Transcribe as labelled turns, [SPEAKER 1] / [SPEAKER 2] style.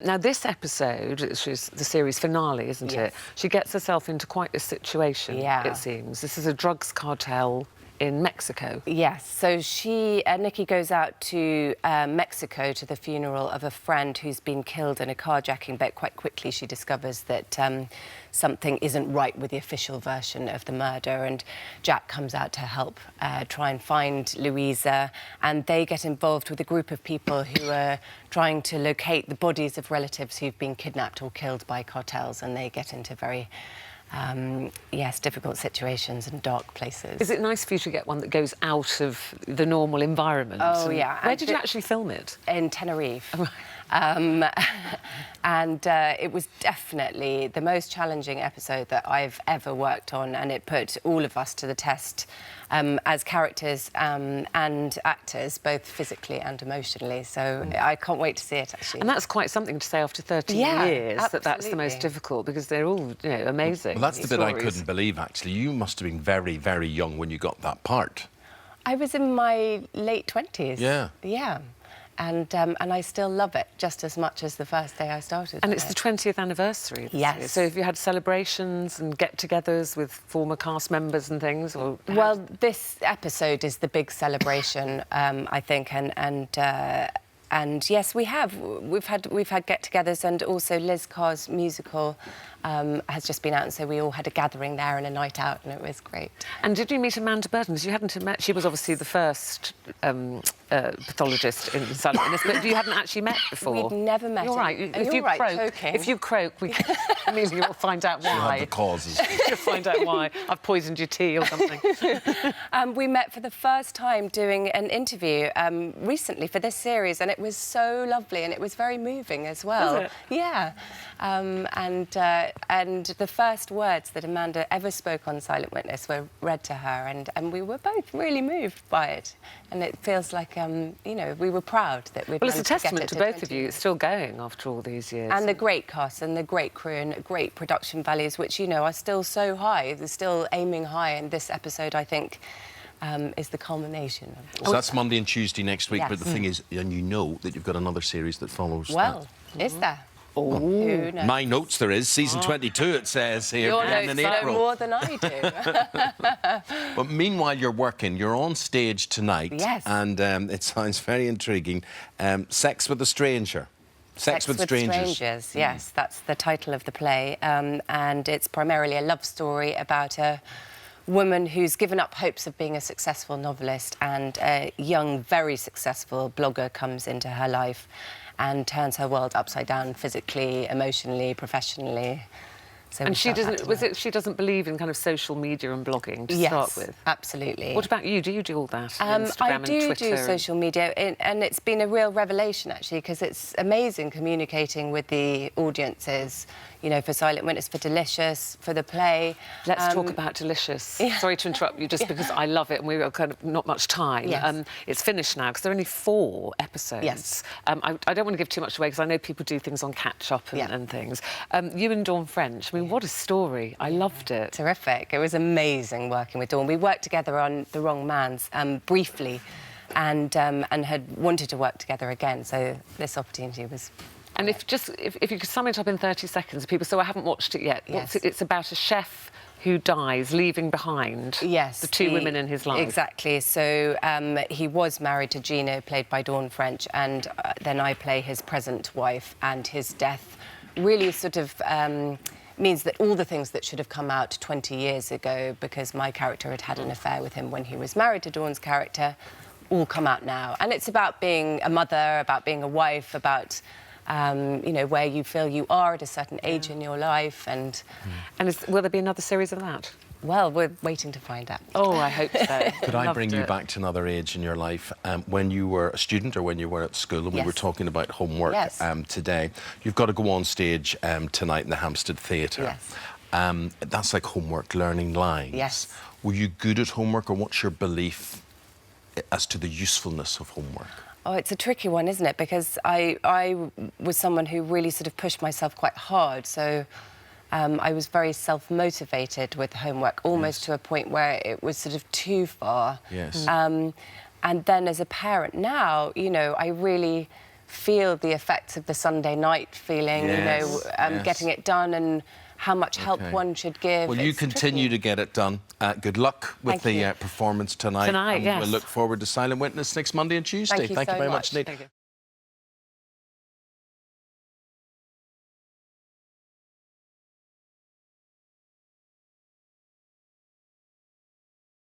[SPEAKER 1] Now, this episode, which is the series finale, isn't it? She gets herself into quite a situation, it seems. This is a drugs cartel in Mexico.
[SPEAKER 2] Yes, so Nikki goes out to Mexico to the funeral of a friend who's been killed in a carjacking, but quite quickly she discovers that something isn't right with the official version of the murder, and Jack comes out to help try and find Louisa, and they get involved with a group of people who are trying to locate the bodies of relatives who've been kidnapped or killed by cartels, and they get into very difficult situations and dark places.
[SPEAKER 1] Is it nice for you to get one that goes out of the normal environment?
[SPEAKER 2] Oh, yeah.
[SPEAKER 1] Where did you actually film it?
[SPEAKER 2] In Tenerife. And it was definitely the most challenging episode that I've ever worked on, and it put all of us to the test as characters and actors, both physically and emotionally. So I can't wait to see it, actually.
[SPEAKER 1] And that's quite something to say after 13 years,
[SPEAKER 2] absolutely.
[SPEAKER 1] that's the most difficult, because they're all, you know, amazing.
[SPEAKER 3] Well, that's the bit I couldn't believe, actually. You must have been very, very young when you got that part.
[SPEAKER 2] I was in my late 20s.
[SPEAKER 3] Yeah.
[SPEAKER 2] Yeah. And I still love it just as much as the first day I started.
[SPEAKER 1] And it's the 20th anniversary this year.
[SPEAKER 2] Yes.
[SPEAKER 1] So have you had celebrations and get-togethers with former cast members and things? Or
[SPEAKER 2] well, this episode is the big celebration, I think, and yes, we have. We've had get-togethers, and also Liz Carr's musical has just been out, and so we all had a gathering there and a night out, and it was great.
[SPEAKER 1] And did you meet Amanda Burton? Because you hadn't met. She was obviously the first pathologist in Silent Witness, but you hadn't actually met before.
[SPEAKER 2] We'd never met.
[SPEAKER 1] You're right. If you croak, Emilia will find out why.
[SPEAKER 3] You'll have the causes.
[SPEAKER 1] You'll find out why. I've poisoned your tea or something.
[SPEAKER 2] We met for the first time doing an interview recently for this series, and it was so lovely, and it was very moving as well.
[SPEAKER 1] Was it?
[SPEAKER 2] Yeah. And the first words that Amanda ever spoke on Silent Witness were read to her, and we were both really moved by it. And it feels like, you know, we were proud that we'd
[SPEAKER 1] Well, it's a testament to both
[SPEAKER 2] 20.
[SPEAKER 1] of you. It's still going after all these years.
[SPEAKER 2] And the great cast and the great crew and great production values, which, you know, are still so high. They're still aiming high, and this episode, I think, is the culmination of...
[SPEAKER 3] So that's Monday and Tuesday next week,
[SPEAKER 2] Yes.
[SPEAKER 3] but the thing is, and you know that you've got another series that follows
[SPEAKER 2] Well, is there?
[SPEAKER 1] Oh.
[SPEAKER 2] Who knows?
[SPEAKER 3] My notes there is, season 22 it says here.
[SPEAKER 2] Your
[SPEAKER 3] in
[SPEAKER 2] notes know
[SPEAKER 3] April.
[SPEAKER 2] more than I do.
[SPEAKER 3] But meanwhile you're working, you're on stage tonight.
[SPEAKER 2] Yes.
[SPEAKER 3] And it sounds very intriguing. Sex with a Stranger. Sex with Strangers.
[SPEAKER 2] Yes, that's the title of the play. And it's primarily a love story about a woman who's given up hopes of being a successful novelist, and a young, very successful blogger comes into her life and turns her world upside down physically, emotionally, professionally. So
[SPEAKER 1] and she doesn't believe in kind of social media and blogging to start with?
[SPEAKER 2] Absolutely.
[SPEAKER 1] What about you? Do you do all that? Instagram
[SPEAKER 2] I
[SPEAKER 1] and
[SPEAKER 2] do
[SPEAKER 1] Twitter
[SPEAKER 2] social media, and it's been a real revelation, actually, because it's amazing communicating with the audiences, you know, for Silent Witness, for Delicious, for the play.
[SPEAKER 1] Let's talk about Delicious. Sorry to interrupt you, just because I love it and we've got kind of not much time.
[SPEAKER 2] Yes.
[SPEAKER 1] It's finished now, because there are only 4 episodes.
[SPEAKER 2] Yes.
[SPEAKER 1] I don't want to give too much away, because I know people do things on catch-up and things. You and Dawn French, I mean, what a story. I loved it.
[SPEAKER 2] Terrific. It was amazing working with Dawn. We worked together on The Wrong Man's briefly, and had wanted to work together again, so this opportunity was...
[SPEAKER 1] And if you could sum it up in 30 seconds, people say, I haven't watched it yet.
[SPEAKER 2] Yes.
[SPEAKER 1] It's about a chef who dies, leaving behind the 2 women in his life.
[SPEAKER 2] Exactly. So he was married to Gina, played by Dawn French, and then I play his present wife, and his death really sort of means that all the things that should have come out 20 years ago, because my character had an affair with him when he was married to Dawn's character, all come out now. And it's about being a mother, about being a wife, about... you know, where you feel you are at a certain age in your life, and...
[SPEAKER 1] And will there be another series of that?
[SPEAKER 2] Well, we're waiting to find out.
[SPEAKER 1] Oh, I hope so.
[SPEAKER 3] Could I bring you back to another age in your life, when you were a student or when you were at school, and we were talking about homework today. You've got to go on stage tonight in the Hampstead Theatre.
[SPEAKER 2] Yes.
[SPEAKER 3] That's like homework, learning lines.
[SPEAKER 2] Yes.
[SPEAKER 3] Were you good at homework, or what's your belief as to the usefulness of homework?
[SPEAKER 2] Oh, it's a tricky one, isn't it? Because I was someone who really sort of pushed myself quite hard, so I was very self-motivated with homework, almost to a point where it was sort of too far.
[SPEAKER 3] Yes.
[SPEAKER 2] And then as a parent now, you know, I really feel the effects of the Sunday night feeling, getting it done and how much help one should give.
[SPEAKER 3] Well, you continue to get it done. Good luck with the performance tonight.
[SPEAKER 1] Yes.
[SPEAKER 3] We'll look forward to Silent Witness next Monday and Tuesday.
[SPEAKER 2] Thank you
[SPEAKER 3] very much
[SPEAKER 2] so
[SPEAKER 3] indeed.